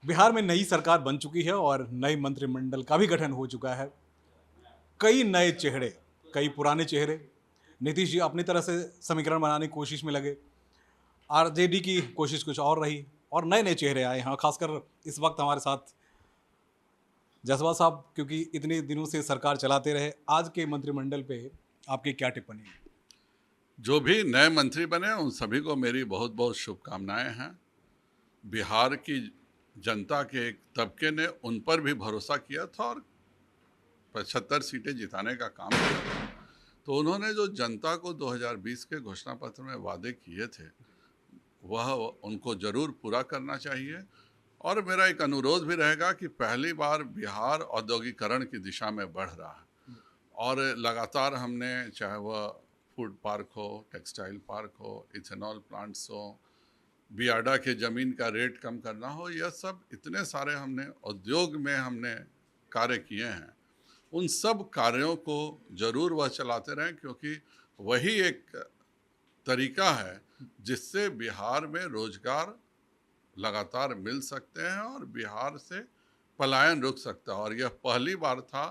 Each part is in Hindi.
बिहार में नई सरकार बन चुकी है और नए मंत्रिमंडल का भी गठन हो चुका है। कई नए चेहरे, कई पुराने चेहरे। नीतीश जी अपनी तरह से समीकरण बनाने की कोशिश में लगे। आरजेडी की कोशिश कुछ और रही और नए नए चेहरे आए हैं। खासकर इस वक्त हमारे साथ जायसवाल साहब, क्योंकि इतने दिनों से सरकार चलाते रहे। आज के मंत्रिमंडल पे आपकी क्या टिप्पणी है? जो भी नए मंत्री बने उन सभी को मेरी बहुत बहुत शुभकामनाएं हैं। बिहार की जनता के एक तबके ने उन पर भी भरोसा किया था और 75 सीटें जिताने का काम किया था। तो उन्होंने जो जनता को 2020 के घोषणा पत्र में वादे किए थे वह उनको जरूर पूरा करना चाहिए। और मेरा एक अनुरोध भी रहेगा कि पहली बार बिहार औद्योगिकरण की दिशा में बढ़ रहा है और लगातार हमने, चाहे वह फूड पार्क हो, टेक्सटाइल पार्क हो, इथेनॉल प्लांट्स हो, बियाडा के ज़मीन का रेट कम करना हो, यह सब इतने सारे हमने उद्योग में हमने कार्य किए हैं। उन सब कार्यों को ज़रूर वह चलाते रहें, क्योंकि वही एक तरीका है जिससे बिहार में रोजगार लगातार मिल सकते हैं और बिहार से पलायन रुक सकता है। और यह पहली बार था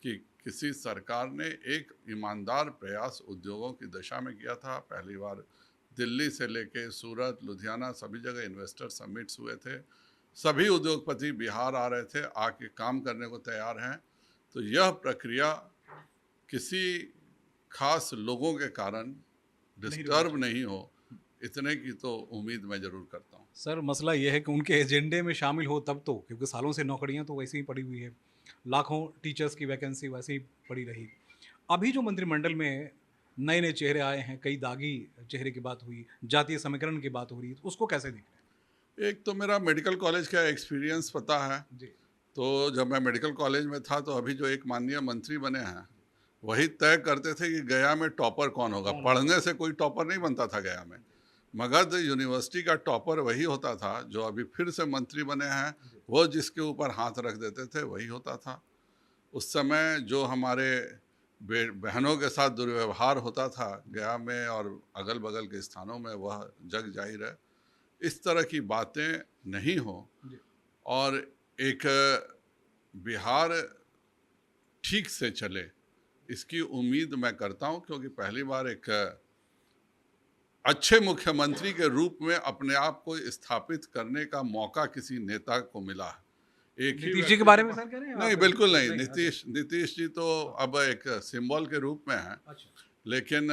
कि किसी सरकार ने एक ईमानदार प्रयास उद्योगों की दिशा में किया था। पहली बार दिल्ली से लेके सूरत, लुधियाना, सभी जगह इन्वेस्टर समिट्स हुए थे। सभी उद्योगपति बिहार आ रहे थे, आके काम करने को तैयार हैं। तो यह प्रक्रिया किसी खास लोगों के कारण डिस्टर्ब नहीं हो, इतने की तो उम्मीद मैं ज़रूर करता हूँ। सर, मसला ये है कि उनके एजेंडे में शामिल हो तब तो, क्योंकि सालों से नौकरियां तो वैसे ही पड़ी हुई है। लाखों टीचर्स की वैकेंसी वैसे ही पड़ी रही। अभी जो मंत्रिमंडल में नए नए चेहरे आए हैं, कई दागी चेहरे की बात हुई, जातीय समीकरण की बात हो रही है, तो उसको कैसे देख रहे एक तो मेरा मेडिकल कॉलेज का एक्सपीरियंस पता है। हैं जी? तो जब मैं मेडिकल कॉलेज में था तो अभी जो एक माननीय मंत्री बने हैं वही तय करते थे कि गया में टॉपर कौन होगा। पढ़ने से कोई टॉपर नहीं बनता था गया में। मगध यूनिवर्सिटी का टॉपर वही होता था। जो अभी फिर से मंत्री बने हैं वो जिसके ऊपर हाथ रख देते थे वही होता था। उस समय जो हमारे बहनों के साथ दुर्व्यवहार होता था गया में और अगल बगल के स्थानों में, वह जग जाहिर है। इस तरह की बातें नहीं हो जी। और एक बिहार ठीक से चले, इसकी उम्मीद मैं करता हूं, क्योंकि पहली बार एक अच्छे मुख्यमंत्री के रूप में अपने आप को स्थापित करने का मौका किसी नेता को मिला है। एक ही नीतीश जी के व्यक्ति बारे के में पास सर कह रहे हैं नहीं, आप? बिल्कुल नहीं। नहीं, अच्छा। नीतीश जी तो अब एक सिंबल के रूप में है। अच्छा। लेकिन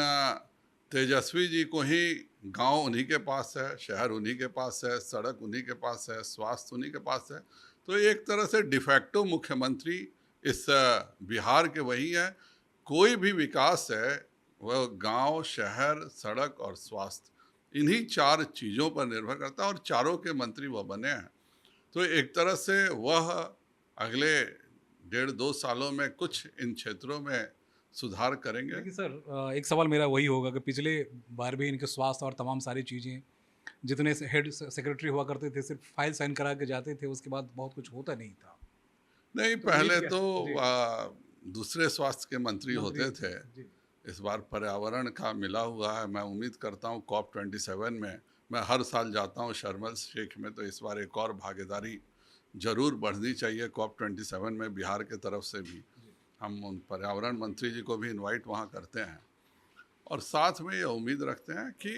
तेजस्वी जी को ही गांव उन्हीं के पास है, शहर उन्हीं के पास है, सड़क उन्हीं के पास है, स्वास्थ्य उन्हीं के पास है। तो एक तरह से डिफैक्टो मुख्यमंत्री इस बिहार के वही है। कोई भी विकास है वह गांव, शहर, सड़क और स्वास्थ्य, इन्हीं चार चीज़ों पर निर्भर करता है और चारों के मंत्री वह बने हैं। तो एक तरह से वह अगले 1.5-2 सालों में कुछ इन क्षेत्रों में सुधार करेंगे। लेकिन सर, एक सवाल मेरा वही होगा कि पिछले बार भी इनके स्वास्थ्य और तमाम सारी चीज़ें, जितने से हेड सेक्रेटरी हुआ करते थे, सिर्फ फाइल साइन करा के जाते थे, उसके बाद बहुत कुछ होता नहीं था। नहीं, तो ये पहले क्या? तो जी। दूसरे स्वास्थ्य के मंत्री मंत्री होते होते थे। थे। जी। इस बार पर्यावरण का मिला हुआ है। मैं उम्मीद करता हूँ COP27 में, मैं हर साल जाता हूँ शर्म शेख में, तो इस बार एक और भागीदारी जरूर बढ़नी चाहिए COP27 में बिहार के तरफ से भी। जी। हम उन पर्यावरण मंत्री जी को भी इनवाइट वहाँ करते हैं और साथ में ये उम्मीद रखते हैं कि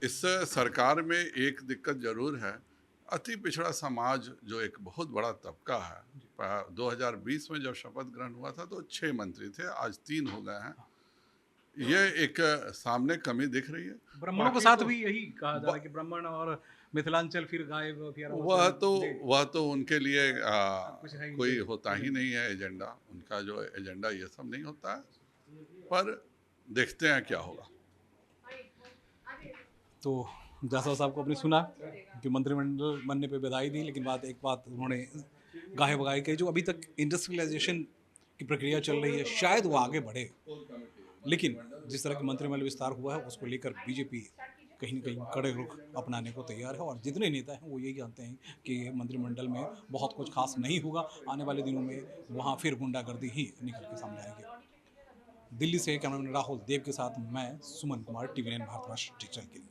इस सरकार में एक दिक्कत जरूर है। अति पिछड़ा समाज जो एक बहुत बड़ा तबका है, 2020 में जब शपथ ग्रहण हुआ था तो 6 मंत्री थे, आज 3 हो गए हैं। ये एक सामने कमी दिख रही है। ब्राह्मणों के बाकी साथ तो भी यही कहा जा रहा है कि ब्राह्मण और मिथिलांचल फिर गायब, फिर वह अवसर। तो जी। वह तो उनके लिए अब कुछ है ही कोई नहीं होता ही एजेंडा। नहीं है एजेंडा। उनका जो एजेंडा ये सब नहीं होता है। पर देखते हैं क्या होगा। तो जासवाल साहब को आपने सुना कि मंत्रिमंडल बनने पे बधाई दी, लेकिन एक बात उन्होंने गाहे बगाए कि जो अभी तक इंडस्ट्रियलाइजेशन की प्रक्रिया चल रही है, शायद वो आगे बढ़े। लेकिन जिस तरह का मंत्रिमंडल विस्तार हुआ है, उसको लेकर बीजेपी कहीं न कहीं कड़े रुख अपनाने को तैयार है और जितने नेता हैं वो यही जानते हैं कि मंत्रिमंडल में बहुत कुछ खास नहीं होगा। आने वाले दिनों में वहाँ फिर गुंडागर्दी ही निकल के सामने आएगी। दिल्ली से कैमरामैन राहुल देव के साथ मैं सुमन कुमार, टीवी9 भारतवर्ष डिजिटल के लिए।